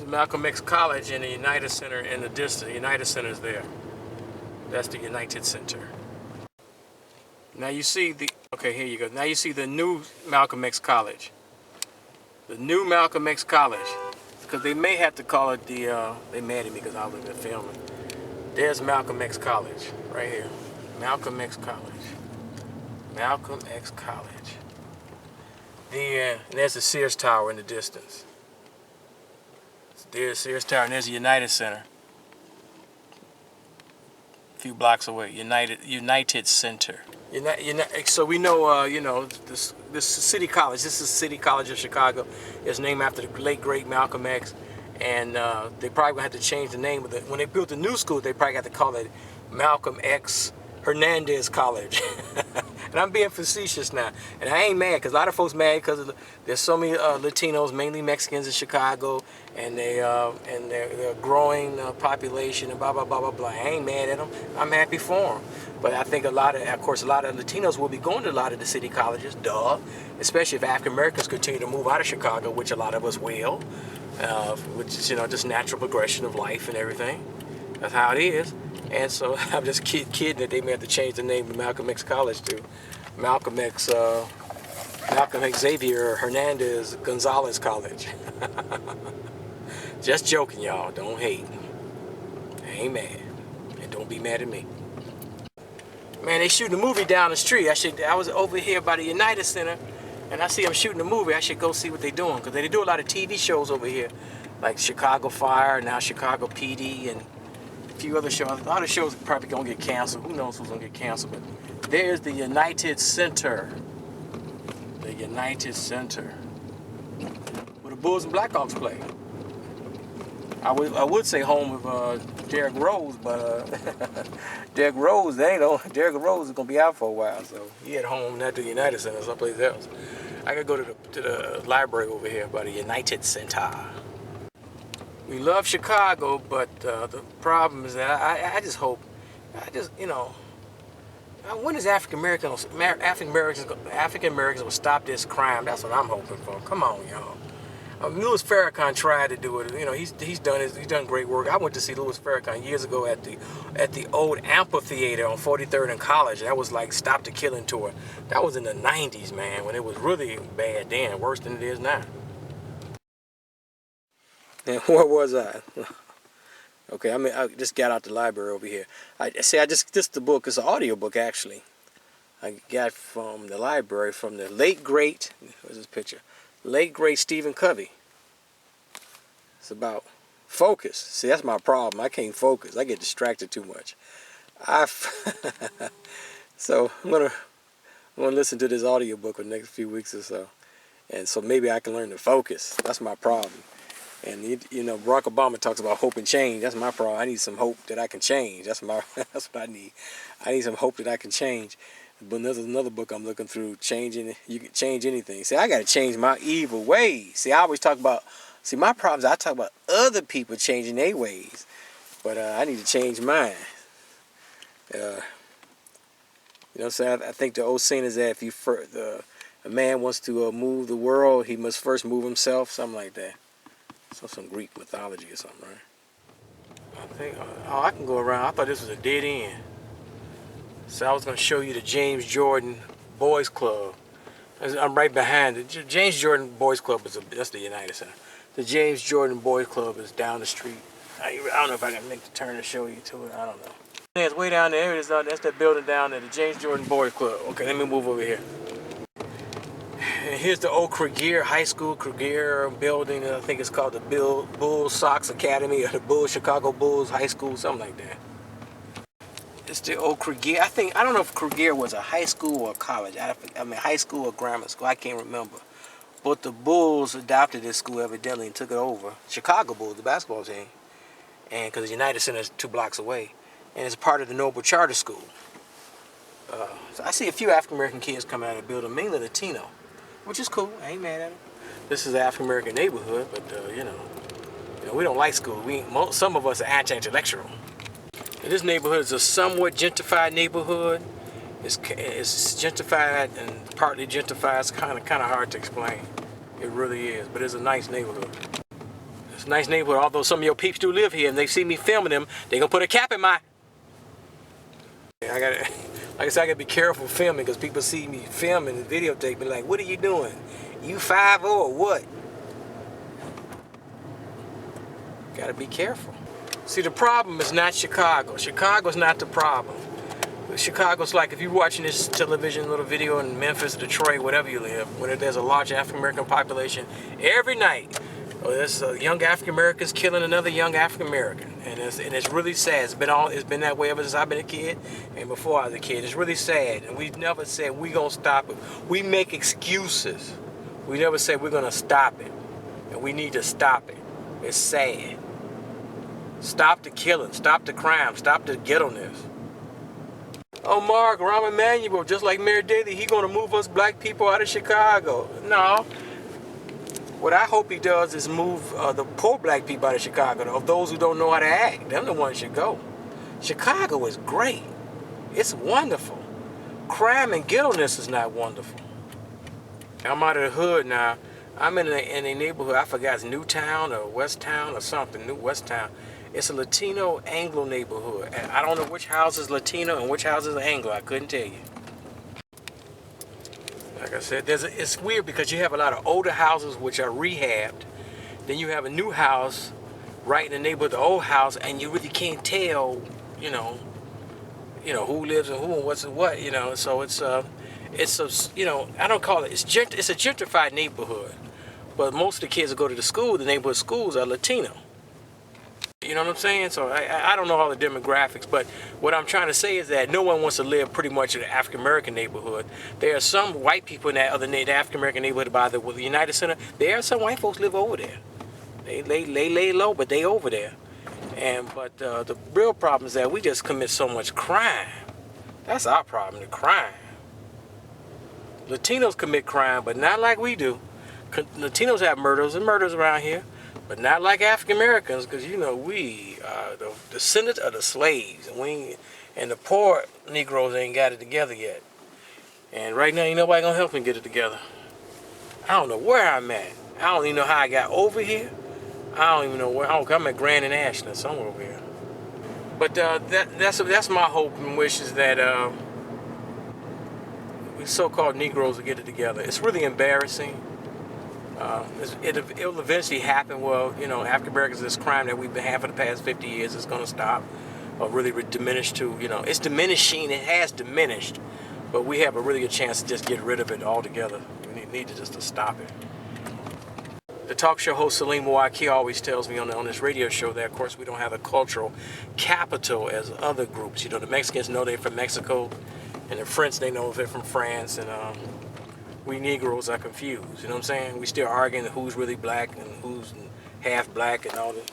Malcolm X College and the United Center in the distance. United Center is there. That's the United Center. Now you see the, okay, here you go. Now you see the new Malcolm X College. The new Malcolm X College. Because they may have to call it the, they mad at me because I was in the filming. There's Malcolm X College, right here. Malcolm X College. Malcolm X College. Then, and there's the Sears Tower in the distance. There's Sears Tower, and there's the United Center. A few blocks away, United Center. So we know, you know, this City College. This is City College of Chicago. It's named after the late great Malcolm X, and they probably gonna have to change the name of it. When they built the new school, they probably got to call it Malcolm X Hernandez College. And I'm being facetious now, and I ain't mad because a lot of folks mad because there's so many Latinos, mainly Mexicans in Chicago, and they're a growing population and blah blah blah blah blah. I ain't mad at them. I'm happy for them. But I think of course, a lot of Latinos will be going to a lot of the city colleges, duh. Especially if African Americans continue to move out of Chicago, which a lot of us will, which is, you know, just natural progression of life and everything. That's how it is. And so I'm just kidding that they may have to change the name of Malcolm X College to Malcolm X Xavier Hernandez Gonzalez College. Just joking, y'all. Don't hate. I ain't mad. And don't be mad at me. Man, they shooting a movie down the street. I was over here by the United Center, and I see them shooting a movie. I should go see what they're doing, because they do a lot of TV shows over here, like Chicago Fire, now Chicago PD, and a few other shows. A lot of shows probably gonna get canceled. Who knows who's gonna get canceled? But there's the United Center. The United Center, where the Bulls and Blackhawks play. I would say home of Derrick Rose, but Derrick Rose, Derrick Rose is gonna be out for a while, so he at home, not the United Center, someplace else. I gotta go to the library over here by the United Center. We love Chicago, but the problem is that I just hope, you know, when is African Americans will stop this crime? That's what I'm hoping for. Come on, y'all. Louis Farrakhan tried to do it. You know, he's done great work. I went to see Louis Farrakhan years ago at the old amphitheater on 43rd and College. That was like Stop the Killing tour. That was in the 90s, man, when it was really bad then, worse than it is now. And where was I? Okay, I just got out the library over here. This the book. It's an audio book, actually. I got from the library from the late great. Where's this picture? Late great Stephen Covey. It's about focus. See, that's my problem. I can't focus. I get distracted too much. So I'm gonna listen to this audio book for the next few weeks or so, and so maybe I can learn to focus. That's my problem. And you know, Barack Obama talks about hope and change. That's my problem. I need some hope that I can change. That's what I need. I need some hope that I can change. But there's another book I'm looking through, Changing. You can change anything. See, I got to change my evil ways. See, I always talk about. See, my problem is I talk about other people changing their ways, but I need to change mine. You know what I'm saying? I think the old saying is that if a man wants to move the world, he must first move himself. Something like that. So some Greek mythology or something, right? I think. Oh, I can go around. I thought this was a dead end. So I was going to show you the James Jordan Boys Club. I'm right behind it. James Jordan Boys Club that's the United Center. The James Jordan Boys Club is down the street. I don't know if I can make the turn to show you to it. I don't know. It's way down there. That's that building down there, the James Jordan Boys Club. Okay, let me move over here. And here's the old Cregier High School, Cregier building. I think it's called the Bull Sox Academy or the Chicago Bulls High School, something like that. It's the old Cregier. I don't know if Cregier was a high school or a college. I mean, high school or grammar school. I can't remember. But the Bulls adopted this school evidently and took it over. Chicago Bulls, the basketball team, and because the United Center is 2 blocks away, and it's part of the Noble Charter School. So I see a few African American kids coming out of the building, mainly Latino, which is cool. I ain't mad at them. This is the African American neighborhood, but you know, we don't like school. Some of us are anti-intellectual. This neighborhood is a somewhat gentrified neighborhood. It's gentrified and partly gentrified. It's kind of hard to explain. It really is, but it's a nice neighborhood. It's a nice neighborhood, although some of your peeps do live here, and they see me filming them, they gonna put a cap in my... I gotta, like I said, I gotta be careful filming, because people see me filming and videotaping, like, what are you doing? You 5-0 or what? Gotta be careful. See, the problem is not Chicago. Chicago's not the problem. Chicago's like, if you're watching this television little video in Memphis, Detroit, whatever you live, where there's a large African-American population, every night, there's young African-Americans killing another young African-American. And it's really sad. It's been that way ever since I've been a kid and before I was a kid. It's really sad. And we never said we gonna stop it. We make excuses. We never said we're gonna stop it. And we need to stop it. It's sad. Stop the killing, stop the crime, stop the ghetto-ness. Oh, Mark, Rahm Emanuel, just like Mayor Daley, he gonna move us black people out of Chicago. No. What I hope he does is move the poor black people out of Chicago, of those who don't know how to act. Them the ones should go. Chicago is great. It's wonderful. Crime and ghetto-ness is not wonderful. I'm out of the hood now. I'm in a neighborhood, I forgot, it's Newtown or Westtown or something, New Westtown. It's a Latino Anglo neighborhood. And I don't know which house is Latino and which house is Anglo. I couldn't tell you. Like I said, it's weird because you have a lot of older houses which are rehabbed. Then you have a new house right in the neighborhood, the old house, and you really can't tell, you know, who lives in who and what's in what, So it's a, I don't call it, it's a gentrified neighborhood. But most of the kids that go to the school, the neighborhood schools, are Latino. You know what I'm saying? So I don't know all the demographics, but what I'm trying to say is that no one wants to live pretty much in an African-American neighborhood. There are some white people in that other African-American neighborhood by the United Center. There are some white folks live over there. They lay low, but they over there. But the real problem is that we just commit so much crime. That's our problem, the crime. Latinos commit crime, but not like we do. Latinos have murders around here. But not like African Americans, because we are the descendants of the slaves, and the poor Negroes ain't got it together yet. And right now, ain't nobody gonna help me get it together. I don't know where I'm at. I don't even know how I got over here. I don't even know where. I'm at Grand and Ashland, somewhere over here. But that's my hope and wish is that we so-called Negroes will get it together. It's really embarrassing. It'll eventually happen. Well, African Americans, this crime that we've been having for the past 50 years is going to stop, or really diminish to, it's diminishing. It has diminished, but we have a really good chance to just get rid of it altogether. We need to just stop it. The talk show host Salim Mawaki always tells me on this radio show that, of course, we don't have a cultural capital as other groups. The Mexicans know they're from Mexico, and the French, they know they're from France, and we Negroes are confused, you know what I'm saying? We still arguing who's really black and who's half black and all this,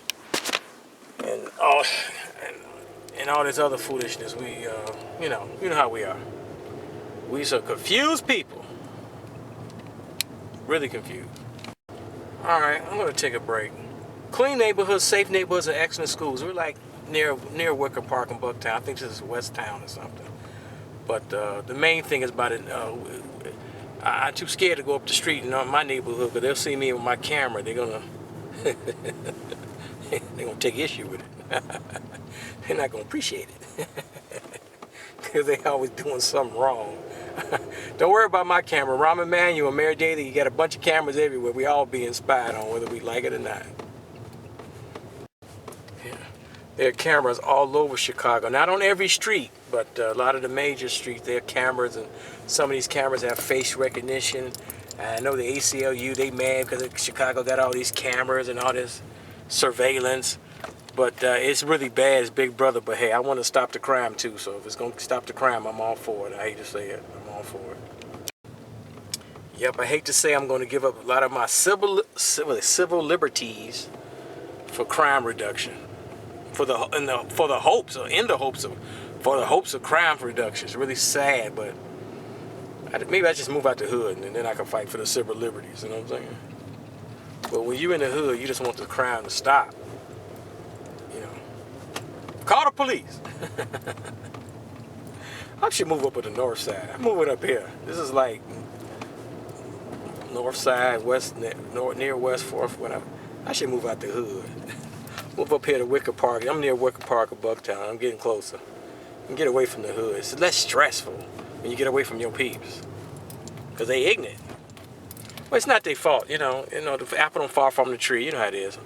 and all this other foolishness. We, you know how we are. We some confused people, really confused. All right, I'm gonna take a break. Clean neighborhoods, safe neighborhoods, and excellent schools. We're like near Wicker Park in Bucktown. I think this is West Town or something. But the main thing is about it. I'm too scared to go up the street in my neighborhood, because they'll see me with my camera. They're gonna take issue with it. They're not gonna appreciate it, because they always doing something wrong. Don't worry about my camera. Rahm Emanuel, Mayor Daley, you got a bunch of cameras everywhere. We all being spied on, whether we like it or not. Yeah. There are cameras all over Chicago. Not on every street, but a lot of the major streets, there are cameras, and some of these cameras have face recognition. I know the ACLU, they mad because Chicago got all these cameras and all this surveillance. But it's really bad. It's Big Brother. But hey, I want to stop the crime too. So if it's going to stop the crime, I'm all for it. I hate to say it. I'm all for it. Yep, I hate to say I'm going to give up a lot of my civil liberties for crime reduction. For the hopes of crime reduction. It's really sad, but maybe I just move out the hood and then I can fight for the civil liberties. You know what I'm saying? But when you're in the hood, you just want the crime to stop. Call the police. I should move up to the north side. I'm moving up here. This is like north side, near West 4th, whatever. I should move out the hood. Move up here to Wicker Park. I'm near Wicker Park of Bucktown. I'm getting closer. And get away from the hood. It's less stressful when you get away from your peeps. Because they ignorant. Well, it's not their fault, you know. The apple don't fall from the tree. You know how it is.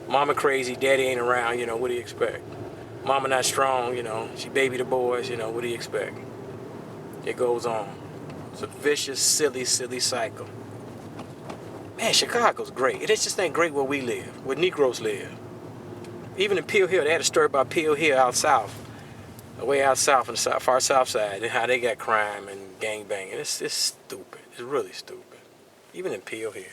Mama crazy, daddy ain't around, you know, what do you expect? Mama not strong, you know, she baby the boys, you know, what do you expect? It goes on. It's a vicious, silly cycle. Man, Chicago's great. It just ain't great where we live, where Negroes live. Even in Peel Hill, they had a story about Peel Hill out south, way out south on the far south side, and how they got crime and gangbanging. It's stupid. It's really stupid. Even in Peel Hill.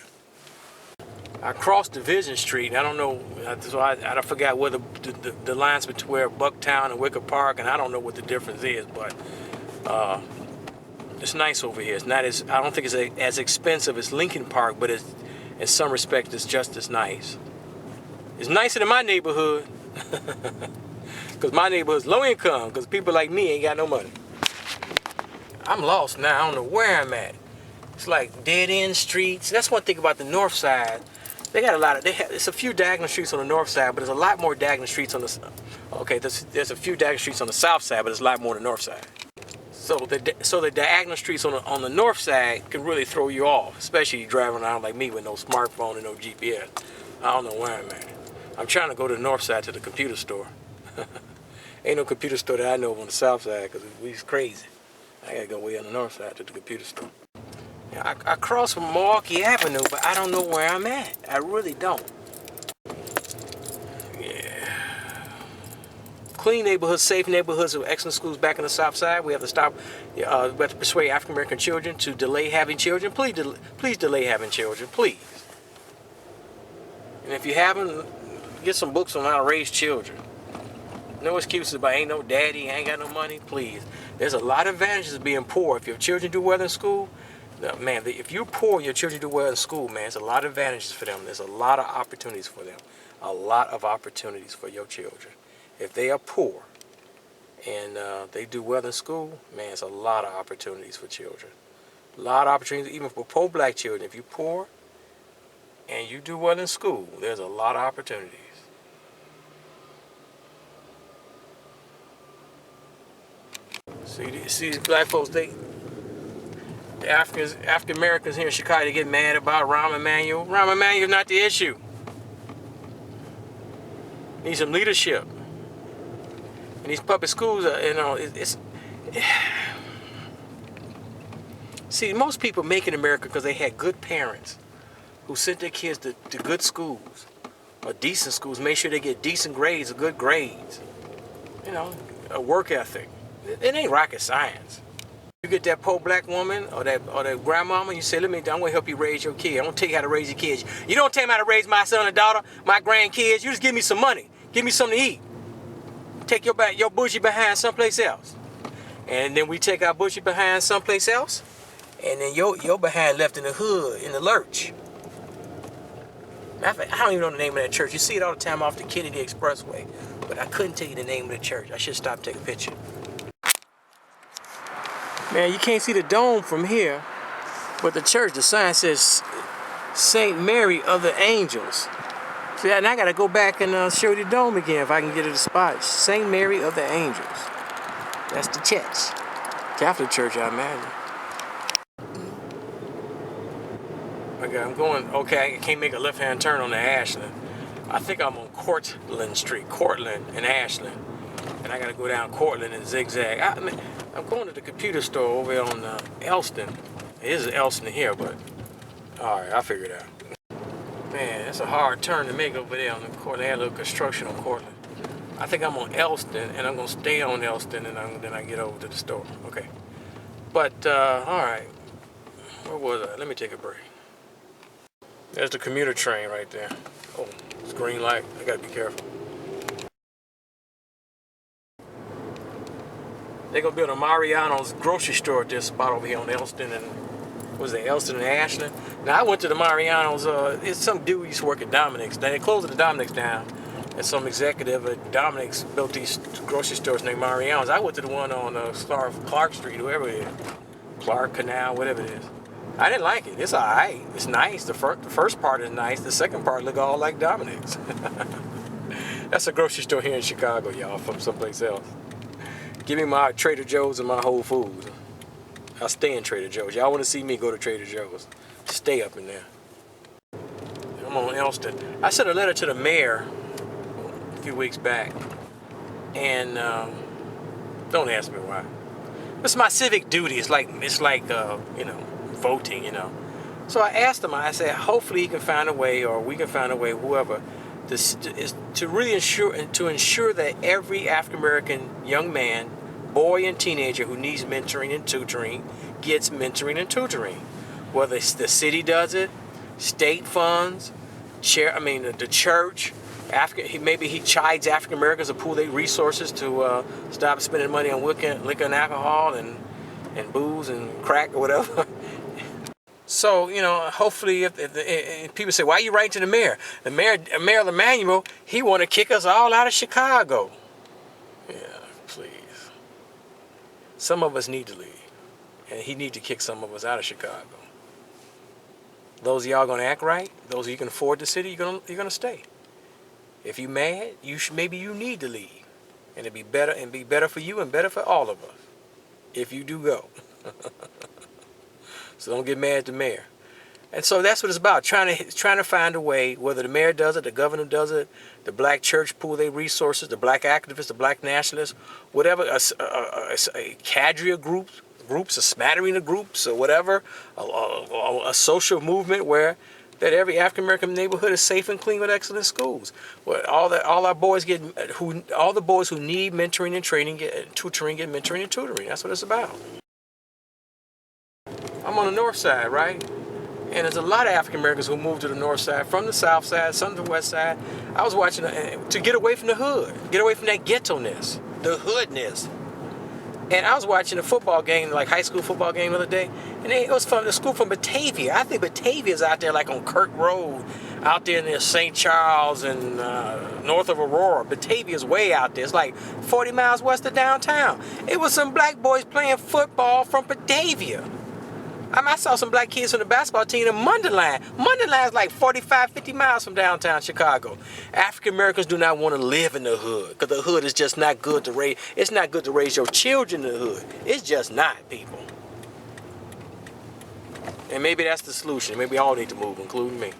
I crossed Division Street, and I don't know, so I forgot where the lines between where Bucktown and Wicker Park, and I don't know what the difference is, but it's nice over here. It's not as, I don't think it's as expensive as Lincoln Park, but in some respects it's just as nice. It's nicer than my neighborhood, because my neighborhood's low income, because people like me ain't got no money. I'm lost now, I don't know where I'm at. It's like dead end streets. That's one thing about the north side. They got a lot of, it's a few diagonal streets on the north side, but there's a lot more diagonal streets on the, okay, there's a few diagonal streets on the south side, but there's a lot more on the north side. So the diagonal streets on the north side can really throw you off, especially driving around like me with no smartphone and no GPS. I don't know where I'm at. I'm trying to go to the north side to the computer store. Ain't no computer store that I know of on the south side, because we's crazy. I gotta go way on the north side to the computer store. I cross from Milwaukee Avenue, but I don't know where I'm at. I really don't. Yeah. Clean neighborhoods, safe neighborhoods with excellent schools back in the south side. We have to stop, we have to persuade African American children to delay having children. Please delay having children, please. And if you haven't, get some books on how to raise children. No excuses about ain't no daddy, ain't got no money, please. There's a lot of advantages of being poor. If your children do well in school, man, if you're poor and your children do well in school, man, there's a lot of advantages for them. There's a lot of opportunities for them. A lot of opportunities for your children. If they are poor and they do well in school, man, it's a lot of opportunities for children. A lot of opportunities, even for poor black children. If you're poor and you do well in school, there's a lot of opportunities. See these black folks, the African Americans here in Chicago, they get mad about Rahm Emanuel. Rahm Emanuel's not the issue. Need some leadership. And these public schools, see, most people make it in America because they had good parents who sent their kids to good schools or decent schools, make sure they get decent grades or good grades. You know, a work ethic. It ain't rocket science. You get that poor black woman or that grandmama, you say, I'm gonna help you raise your kid. I'm gonna tell you how to raise your kids. You don't tell me how to raise my son and daughter, my grandkids. You just give me some money. Give me something to eat. Take your bougie behind someplace else. And then we take our bougie behind someplace else, and then your behind left in the hood, in the lurch. I don't even know the name of that church. You see it all the time off the Kennedy Expressway, but I couldn't tell you the name of the church. I should stop and take a picture. Man, you can't see the dome from here, but the church, the sign says St. Mary of the Angels. See, and I gotta go back and show you the dome again if I can get it a spot. St. Mary of the Angels. That's the church. Catholic church, I imagine. Okay, I'm going, okay, I can't make a left-hand turn on the Ashland. I think I'm on Cortland Street, Cortland and Ashland. And I gotta go down Cortland and zigzag. I'm going to the computer store over on Elston. It is Elston here, but all right, I'll figure it out. Man, that's a hard turn to make over there on the Cortland. They had a little construction on Cortland. I think I'm on Elston, and I'm gonna stay on Elston, and then I get over to the store. Okay. But all right, where was I? Let me take a break. There's the commuter train right there. Oh, it's green light. I gotta be careful. They're gonna build a Mariano's grocery store at this spot over here on Elston and Elston and Ashland. Now I went to the Mariano's. It's some dude who used to work at Dominic's. They closed the Dominic's down, and some executive at Dominic's built these grocery stores named Mariano's. I went to the one on Clark Street, whoever it is, Clark Canal, whatever it is. I didn't like it. It's all right. It's nice. The first part is nice. The second part look all like Dominic's. That's a grocery store here in Chicago, y'all, from someplace else. Give me my Trader Joe's and my Whole Foods. I stay in Trader Joe's. Y'all want to see me, go to Trader Joe's. Stay up in there. I'm on Elston. I sent a letter to the mayor a few weeks back. And don't ask me why. It's my civic duty. It's like you know, voting, you know. So I asked him, I said, hopefully he can find a way, or we can find a way, whoever, to really ensure that every African-American young man, boy and teenager who needs mentoring and tutoring gets mentoring and tutoring. Whether it's the city does it, state funds, the church, maybe he chides African Americans to pool their resources to stop spending money on liquor and alcohol and booze and crack or whatever. So, you know, hopefully if people say, why are you writing to the mayor? The mayor Emanuel, he want to kick us all out of Chicago. Yeah, please. Some of us need to leave. And he need to kick some of us out of Chicago. Those of y'all going to act right, those of you can afford the city, you're gonna stay. If you mad, maybe you need to leave. And it'd be better for you and better for all of us if you do go. So don't get mad at the mayor. And so that's what it's about, trying to find a way, whether the mayor does it, the governor does it, the black church pool their resources, the black activists, the black nationalists, whatever, a cadre of groups, a smattering of groups, or whatever, a social movement where that every African American neighborhood is safe and clean with excellent schools. Where all the boys who need mentoring and training get mentoring and tutoring. That's what it's about. I'm on the north side, right? And there's a lot of African Americans who moved to the north side from the south side, some to the west side. I was watching to get away from the hood, get away from that ghetto-ness, the hoodness. And I was watching a football game, like high school football game the other day, and it was from the school from Batavia. I think Batavia's out there like on Kirk Road, out there near St. Charles and north of Aurora. Batavia's way out there. It's like 40 miles west of downtown. It was some black boys playing football from Batavia. I saw some black kids from the basketball team in Munderland. Munderland's like 45, 50 miles from downtown Chicago. African Americans do not want to live in the hood because the hood is just not good to raise. It's not good to raise your children in the hood. It's just not, people. And maybe that's the solution. Maybe we all need to move, including me.